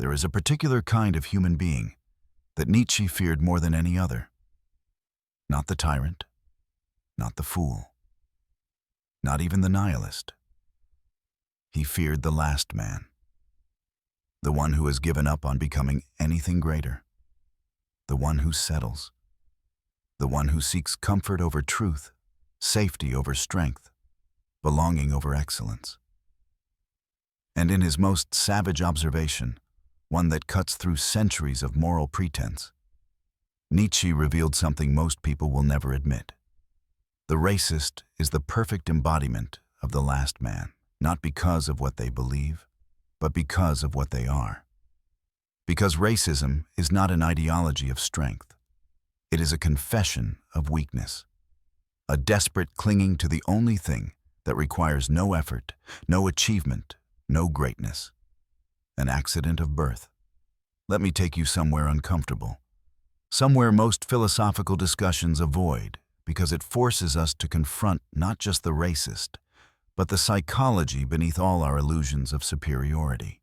There is a particular kind of human being that Nietzsche feared more than any other. Not the tyrant, not the fool, not even the nihilist. He feared the last man, the one who has given up on becoming anything greater, the one who settles, the one who seeks comfort over truth, safety over strength, belonging over excellence. And in his most savage observation, one that cuts through centuries of moral pretense, Nietzsche revealed something most people will never admit. The racist is the perfect embodiment of the last man, not because of what they believe, but because of what they are. Because racism is not an ideology of strength. It is a confession of weakness, a desperate clinging to the only thing that requires no effort, no achievement, no greatness. An accident of birth. Let me take you somewhere uncomfortable, somewhere most philosophical discussions avoid, because it forces us to confront not just the racist, but the psychology beneath all our illusions of superiority.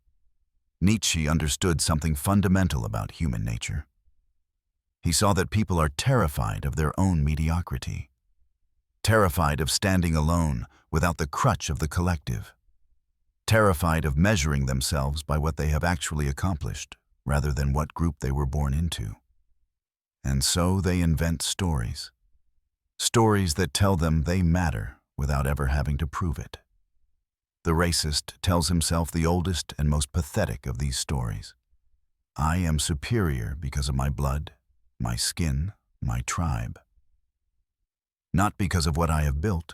Nietzsche understood something fundamental about human nature. He saw that people are terrified of their own mediocrity, terrified of standing alone without the crutch of the collective, terrified of measuring themselves by what they have actually accomplished rather than what group they were born into. And so they invent stories. Stories that tell them they matter without ever having to prove it. The racist tells himself the oldest and most pathetic of these stories. I am superior because of my blood, my skin, my tribe. Not because of what I have built,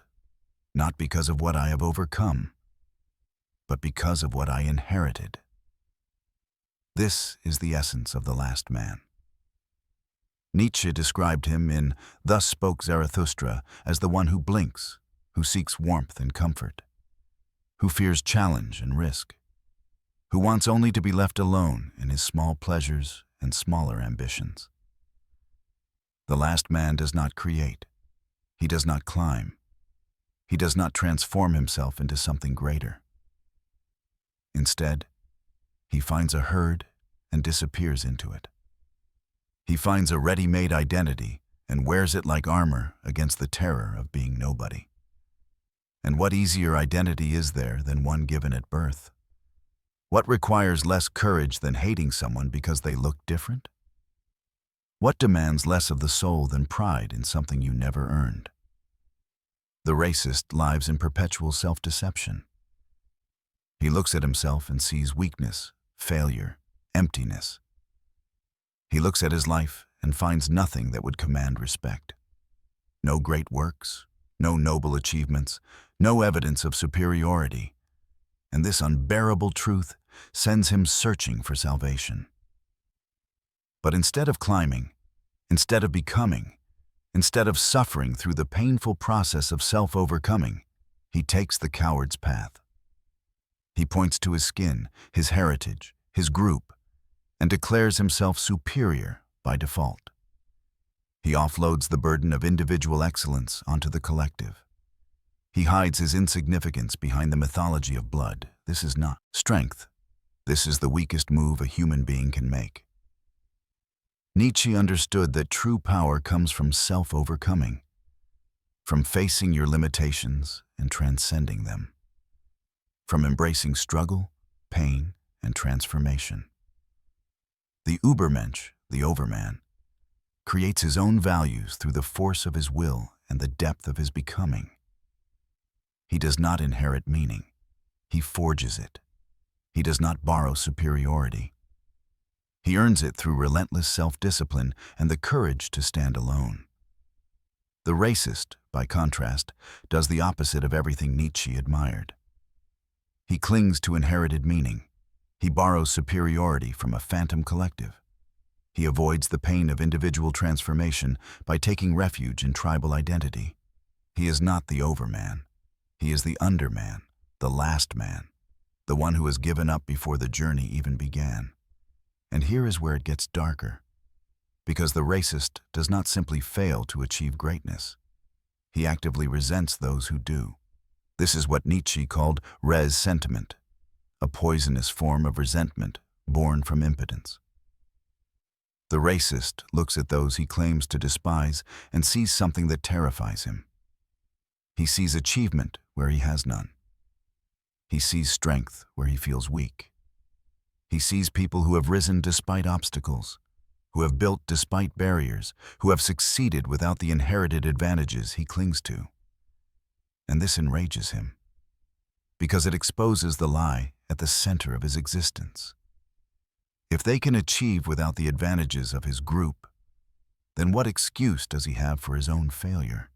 not because of what I have overcome, but because of what I inherited. This is the essence of the last man. Nietzsche described him in Thus Spoke Zarathustra as the one who blinks, who seeks warmth and comfort, who fears challenge and risk, who wants only to be left alone in his small pleasures and smaller ambitions. The last man does not create. He does not climb. He does not transform himself into something greater. Instead, he finds a herd and disappears into it. He finds a ready-made identity and wears it like armor against the terror of being nobody. And what easier identity is there than one given at birth? What requires less courage than hating someone because they look different? What demands less of the soul than pride in something you never earned? The racist lives in perpetual self-deception. He looks at himself and sees weakness, failure, emptiness. He looks at his life and finds nothing that would command respect. No great works, no noble achievements, no evidence of superiority. And this unbearable truth sends him searching for salvation. But instead of climbing, instead of becoming, instead of suffering through the painful process of self-overcoming, he takes the coward's path. He points to his skin, his heritage, his group, and declares himself superior by default. He offloads the burden of individual excellence onto the collective. He hides his insignificance behind the mythology of blood. This is not strength. This is the weakest move a human being can make. Nietzsche understood that true power comes from self-overcoming, from facing your limitations and transcending them, from embracing struggle, pain, and transformation. The Übermensch, the overman, creates his own values through the force of his will and the depth of his becoming. He does not inherit meaning. He forges it. He does not borrow superiority. He earns it through relentless self-discipline and the courage to stand alone. The racist, by contrast, does the opposite of everything Nietzsche admired. He clings to inherited meaning. He borrows superiority from a phantom collective. He avoids the pain of individual transformation by taking refuge in tribal identity. He is not the overman. He is the underman, the last man, the one who has given up before the journey even began. And here is where it gets darker, because the racist does not simply fail to achieve greatness. He actively resents those who do. This is what Nietzsche called ressentiment, a poisonous form of resentment born from impotence. The racist looks at those he claims to despise and sees something that terrifies him. He sees achievement where he has none. He sees strength where he feels weak. He sees people who have risen despite obstacles, who have built despite barriers, who have succeeded without the inherited advantages he clings to. And this enrages him, because it exposes the lie at the center of his existence. If they can achieve without the advantages of his group, then what excuse does he have for his own failure?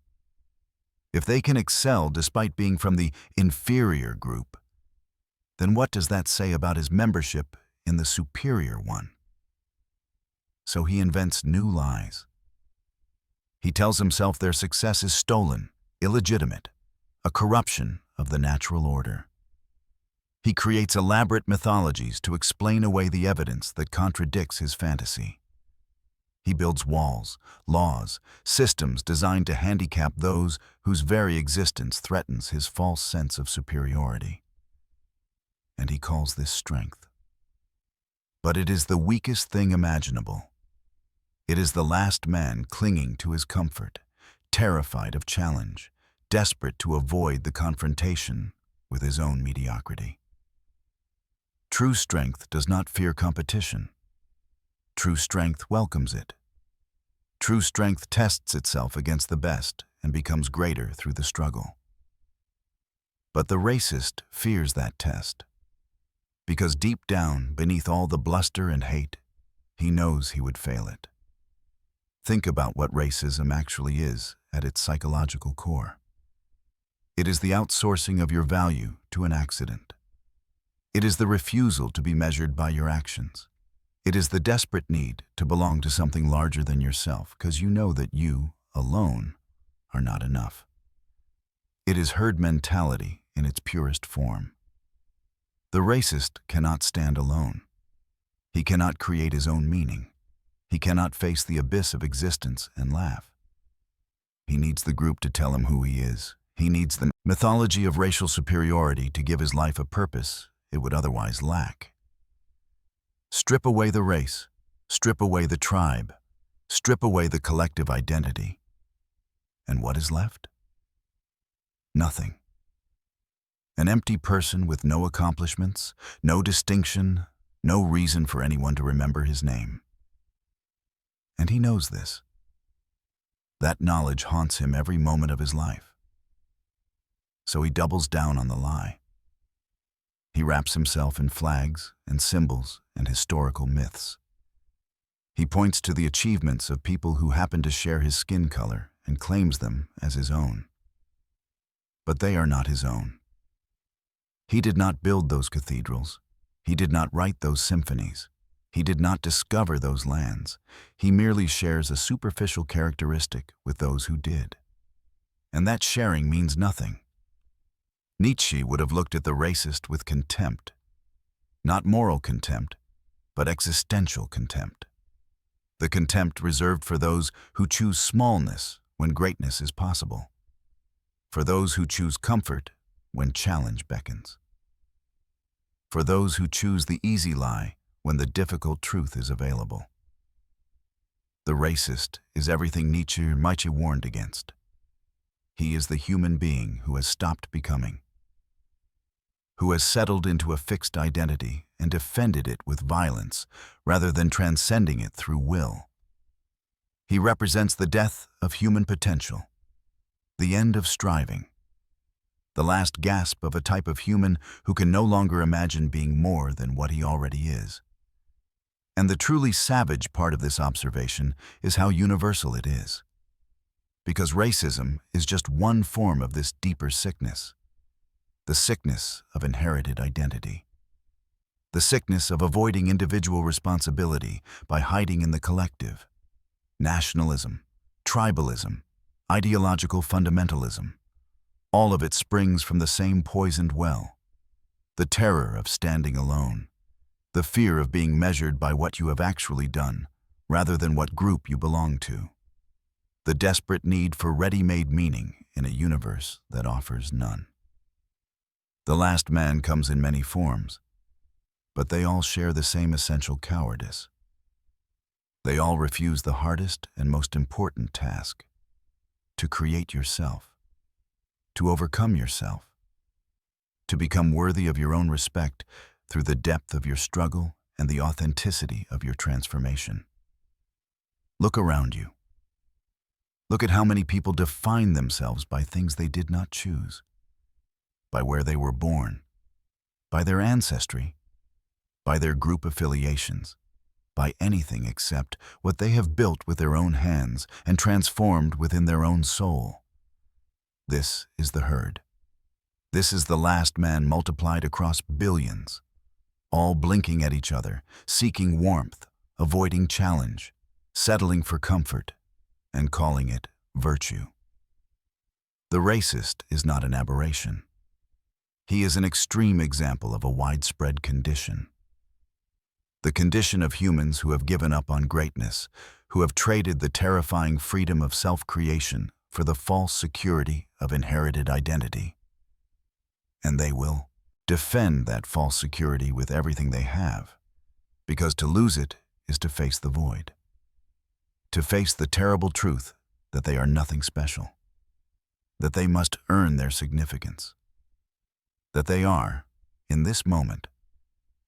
If they can excel despite being from the inferior group, then what does that say about his membership in the superior one? So he invents new lies. He tells himself their success is stolen, illegitimate, a corruption of the natural order. He creates elaborate mythologies to explain away the evidence that contradicts his fantasy. He builds walls, laws, systems designed to handicap those whose very existence threatens his false sense of superiority. And he calls this strength. But it is the weakest thing imaginable. It is the last man clinging to his comfort, terrified of challenge, desperate to avoid the confrontation with his own mediocrity. True strength does not fear competition. True strength welcomes it. True strength tests itself against the best and becomes greater through the struggle. But the racist fears that test, because deep down, beneath all the bluster and hate, he knows he would fail it. Think about what racism actually is at its psychological core. It is the outsourcing of your value to an accident. It is the refusal to be measured by your actions. It is the desperate need to belong to something larger than yourself because you know that you, alone, are not enough. It is herd mentality in its purest form. The racist cannot stand alone. He cannot create his own meaning. He cannot face the abyss of existence and laugh. He needs the group to tell him who he is. He needs the mythology of racial superiority to give his life a purpose it would otherwise lack. Strip away the race, strip away the tribe, strip away the collective identity. And what is left? Nothing. An empty person with no accomplishments, no distinction, no reason for anyone to remember his name. And he knows this. That knowledge haunts him every moment of his life. So he doubles down on the lie. He wraps himself in flags and symbols and historical myths. He points to the achievements of people who happen to share his skin color and claims them as his own. But they are not his own. He did not build those cathedrals. He did not write those symphonies. He did not discover those lands. He merely shares a superficial characteristic with those who did. And that sharing means nothing. Nietzsche would have looked at the racist with contempt. Not moral contempt, but existential contempt. The contempt reserved for those who choose smallness when greatness is possible. For those who choose comfort when challenge beckons. For those who choose the easy lie when the difficult truth is available. The racist is everything Nietzsche warned against. He is the human being who has stopped becoming, who has settled into a fixed identity and defended it with violence rather than transcending it through will. He represents the death of human potential, the end of striving, the last gasp of a type of human who can no longer imagine being more than what he already is. And the truly savage part of this observation is how universal it is. Because racism is just one form of this deeper sickness. The sickness of inherited identity. The sickness of avoiding individual responsibility by hiding in the collective. Nationalism, tribalism, ideological fundamentalism. All of it springs from the same poisoned well. The terror of standing alone. The fear of being measured by what you have actually done, rather than what group you belong to. The desperate need for ready-made meaning in a universe that offers none. The last man comes in many forms, but they all share the same essential cowardice. They all refuse the hardest and most important task: to create yourself, to overcome yourself, to become worthy of your own respect through the depth of your struggle and the authenticity of your transformation. Look around you. Look at how many people define themselves by things they did not choose, by where they were born, by their ancestry, by their group affiliations, by anything except what they have built with their own hands and transformed within their own soul. This is the herd. This is the last man multiplied across billions, all blinking at each other, seeking warmth, avoiding challenge, settling for comfort, and calling it virtue. The racist is not an aberration. He is an extreme example of a widespread condition. The condition of humans who have given up on greatness, who have traded the terrifying freedom of self-creation for the false security of inherited identity. And they will defend that false security with everything they have, because to lose it is to face the void, to face the terrible truth that they are nothing special, that they must earn their significance, that they are, in this moment,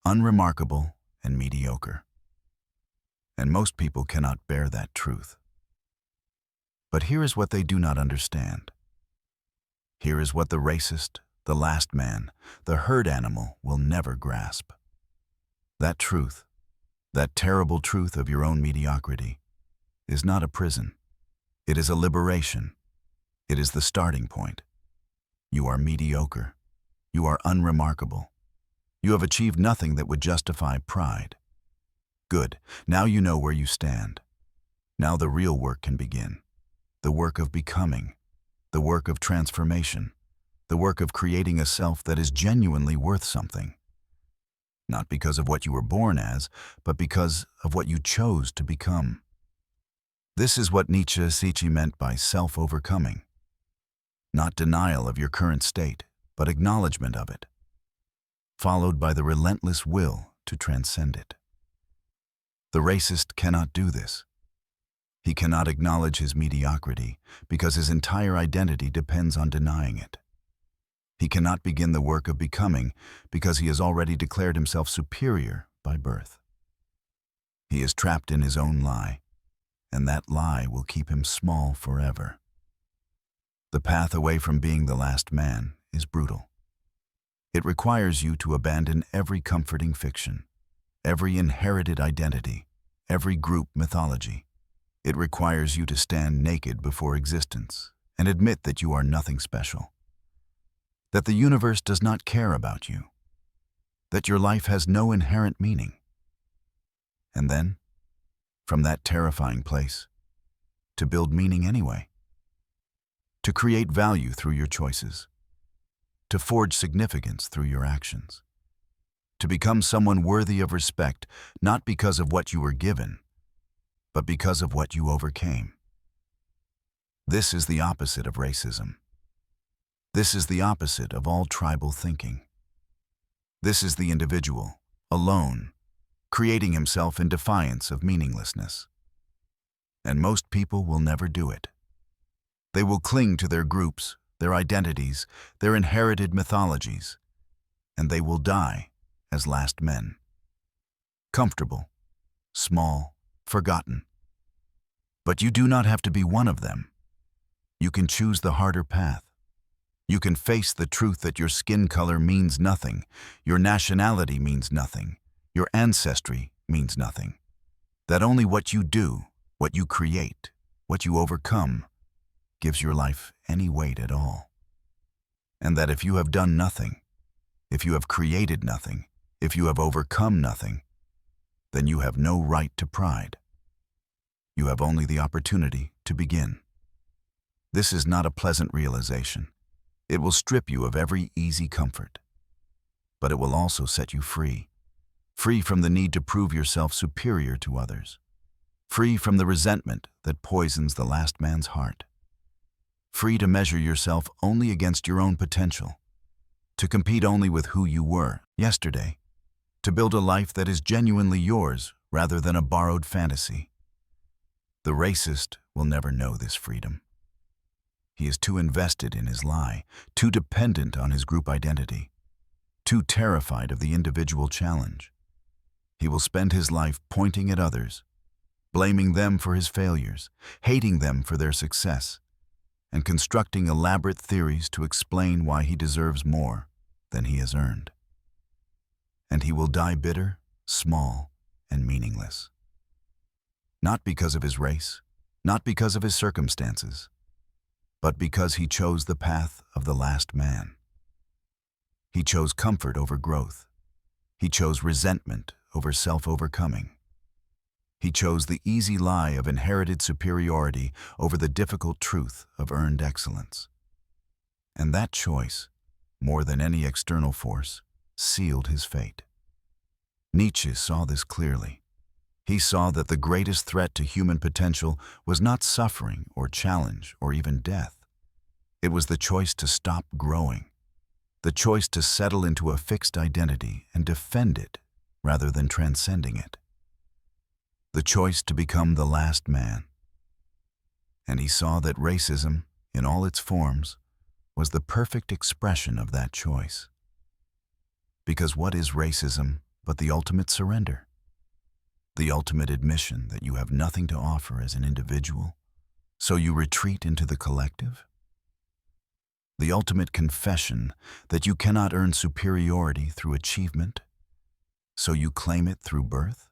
unremarkable and mediocre. And most people cannot bear that truth. But here is what they do not understand. Here is what the racist, the last man, the herd animal will never grasp. That truth, that terrible truth of your own mediocrity, is not a prison. It is a liberation. It is the starting point. You are mediocre. You are unremarkable. You have achieved nothing that would justify pride. Good. Now you know where you stand. Now the real work can begin. The work of becoming. The work of transformation. The work of creating a self that is genuinely worth something. Not because of what you were born as, but because of what you chose to become. This is what Nietzsche meant by self-overcoming. Not denial of your current state, but acknowledgement of it, followed by the relentless will to transcend it. The racist cannot do this. He cannot acknowledge his mediocrity because his entire identity depends on denying it. He cannot begin the work of becoming because he has already declared himself superior by birth. He is trapped in his own lie, and that lie will keep him small forever. The path away from being the last man is brutal. It requires you to abandon every comforting fiction, every inherited identity, every group mythology. It requires you to stand naked before existence and admit that you are nothing special, that the universe does not care about you, that your life has no inherent meaning. And then, from that terrifying place, to build meaning anyway, to create value through your choices, to forge significance through your actions, to become someone worthy of respect not because of what you were given, but because of what you overcame. This is the opposite of racism. This is the opposite of all tribal thinking. This is the individual, alone, creating himself in defiance of meaninglessness. And most people will never do it. They will cling to their groups, their identities, their inherited mythologies, and they will die as last men. Comfortable, small, forgotten. But you do not have to be one of them. You can choose the harder path. You can face the truth that your skin color means nothing, your nationality means nothing, your ancestry means nothing. That only what you do, what you create, what you overcome, gives your life any weight at all. And that if you have done nothing, if you have created nothing, if you have overcome nothing, then you have no right to pride. You have only the opportunity to begin. This is not a pleasant realization. It will strip you of every easy comfort. But it will also set you free. Free from the need to prove yourself superior to others. Free from the resentment that poisons the last man's heart. Free to measure yourself only against your own potential. To compete only with who you were yesterday. to build a life that is genuinely yours rather than a borrowed fantasy. The racist will never know this freedom. He is too invested in his lie, too dependent on his group identity, too terrified of the individual challenge. He will spend his life pointing at others, blaming them for his failures, hating them for their success, and constructing elaborate theories to explain why he deserves more than he has earned. And he will die bitter, small, and meaningless. Not because of his race, not because of his circumstances, but because he chose the path of the last man. He chose comfort over growth. He chose resentment over self-overcoming. He chose the easy lie of inherited superiority over the difficult truth of earned excellence. And that choice, more than any external force, sealed his fate. Nietzsche saw this clearly. He saw that the greatest threat to human potential was not suffering or challenge or even death. It was the choice to stop growing, the choice to settle into a fixed identity and defend it rather than transcending it, the choice to become the last man. And he saw that racism, in all its forms, was the perfect expression of that choice. Because what is racism but the ultimate surrender? The ultimate admission that you have nothing to offer as an individual, so you retreat into the collective? The ultimate confession that you cannot earn superiority through achievement, so you claim it through birth?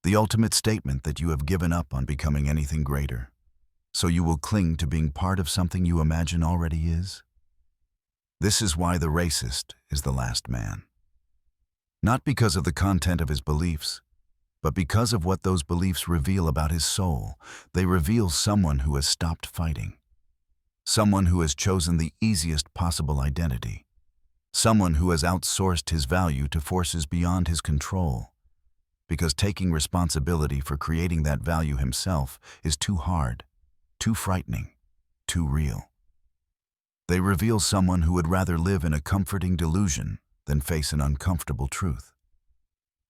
The ultimate statement that you have given up on becoming anything greater, so you will cling to being part of something you imagine already is? This is why the racist is the last man. Not because of the content of his beliefs, but because of what those beliefs reveal about his soul. They reveal someone who has stopped fighting, someone who has chosen the easiest possible identity, someone who has outsourced his value to forces beyond his control, because taking responsibility for creating that value himself is too hard, too frightening, too real. They reveal someone who would rather live in a comforting delusion than face an uncomfortable truth.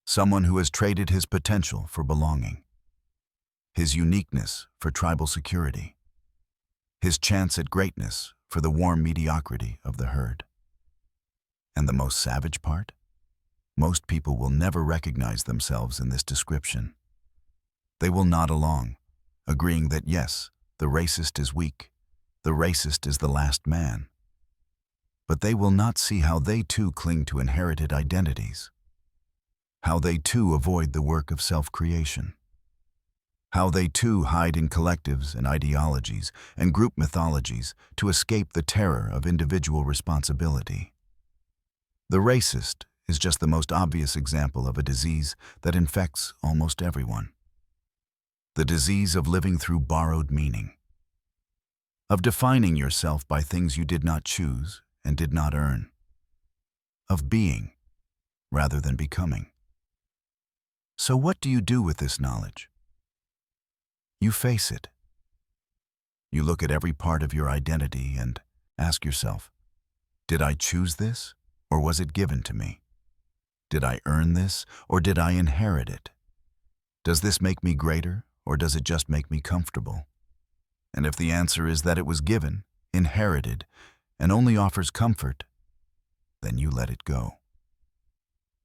Someone who has traded his potential for belonging, his uniqueness for tribal security, his chance at greatness for the warm mediocrity of the herd. And the most savage part? Most people will never recognize themselves in this description. They will nod along, agreeing that yes, the racist is weak, the racist is the last man. But they will not see how they too cling to inherited identities, how they too avoid the work of self-creation, how they too hide in collectives and ideologies and group mythologies to escape the terror of individual responsibility. The racist is just the most obvious example of a disease that infects almost everyone. The disease of living through borrowed meaning, of defining yourself by things you did not choose and did not earn, of being rather than becoming. So what do you do with this knowledge? You face it. You look at every part of your identity and ask yourself, did I choose this or was it given to me? Did I earn this or did I inherit it? Does this make me greater or does it just make me comfortable? And if the answer is that it was given, inherited, and only offers comfort, then you let it go.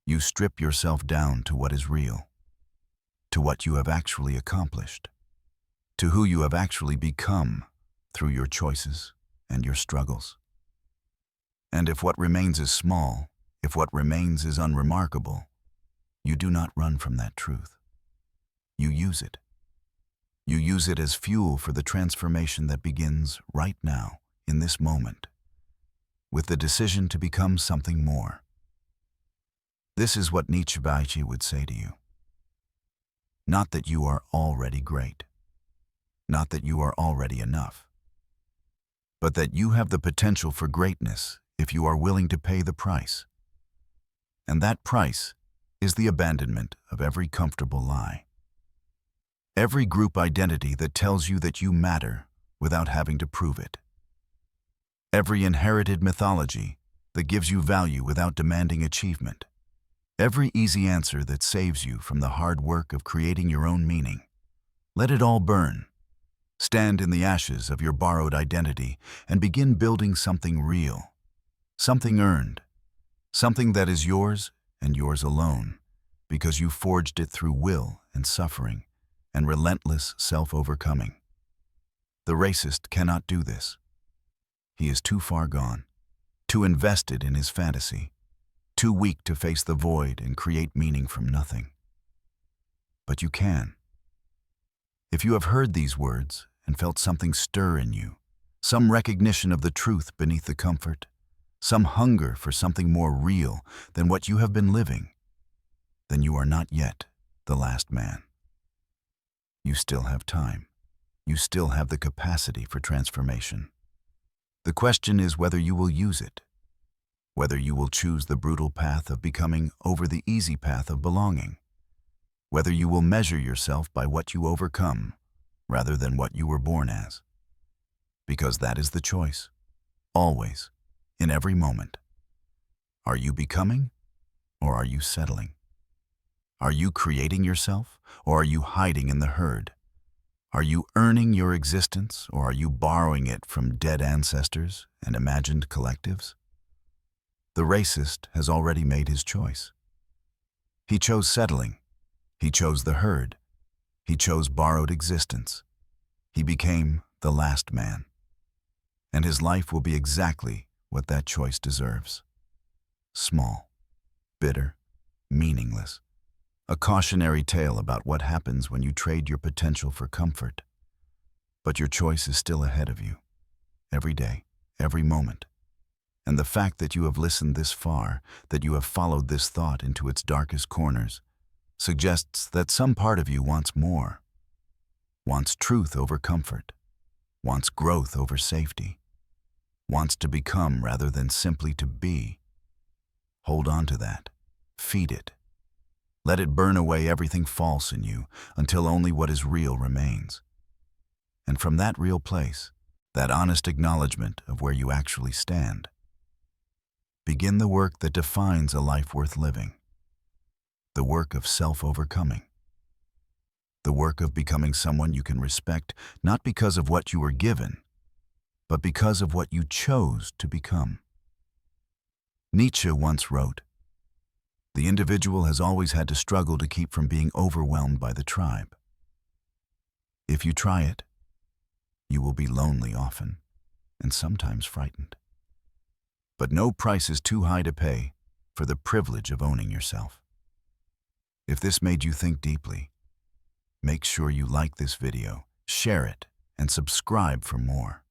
You strip yourself down to what is real, to what you have actually accomplished, to who you have actually become through your choices and your struggles. And if what remains is small, if what remains is unremarkable, you do not run from that truth. You use it. You use it as fuel for the transformation that begins right now, in this moment, with the decision to become something more. This is what Nietzsche would say to you. Not that you are already great, not that you are already enough, but that you have the potential for greatness if you are willing to pay the price. And that price is the abandonment of every comfortable lie. Every group identity that tells you that you matter without having to prove it. Every inherited mythology that gives you value without demanding achievement. Every easy answer that saves you from the hard work of creating your own meaning. Let it all burn. Stand in the ashes of your borrowed identity and begin building something real, something earned, something that is yours and yours alone, because you forged it through will and suffering and relentless self-overcoming. The racist cannot do this. He is too far gone, too invested in his fantasy, too weak to face the void and create meaning from nothing. But you can. If you have heard these words and felt something stir in you, some recognition of the truth beneath the comfort, some hunger for something more real than what you have been living, then you are not yet the last man. You still have time. You still have the capacity for transformation. The question is whether you will use it, whether you will choose the brutal path of becoming over the easy path of belonging, whether you will measure yourself by what you overcome rather than what you were born as. Because that is the choice, always, in every moment. Are you becoming, or are you settling? Are you creating yourself, or are you hiding in the herd? Are you earning your existence, or are you borrowing it from dead ancestors and imagined collectives? The racist has already made his choice. He chose settling. He chose the herd. He chose borrowed existence. He became the last man. And his life will be exactly what that choice deserves. Small, bitter, meaningless. A cautionary tale about what happens when you trade your potential for comfort. But your choice is still ahead of you, every day, every moment. And the fact that you have listened this far, that you have followed this thought into its darkest corners, suggests that some part of you wants more, wants truth over comfort, wants growth over safety, wants to become rather than simply to be. Hold on to that. Feed it. Let it burn away everything false in you until only what is real remains. And from that real place, that honest acknowledgement of where you actually stand, begin the work that defines a life worth living. The work of self-overcoming. The work of becoming someone you can respect not because of what you were given, but because of what you chose to become. Nietzsche once wrote, "The individual has always had to struggle to keep from being overwhelmed by the tribe. If you try it, you will be lonely often, and sometimes frightened. But no price is too high to pay for the privilege of owning yourself." If this made you think deeply, make sure you like this video, share it, and subscribe for more.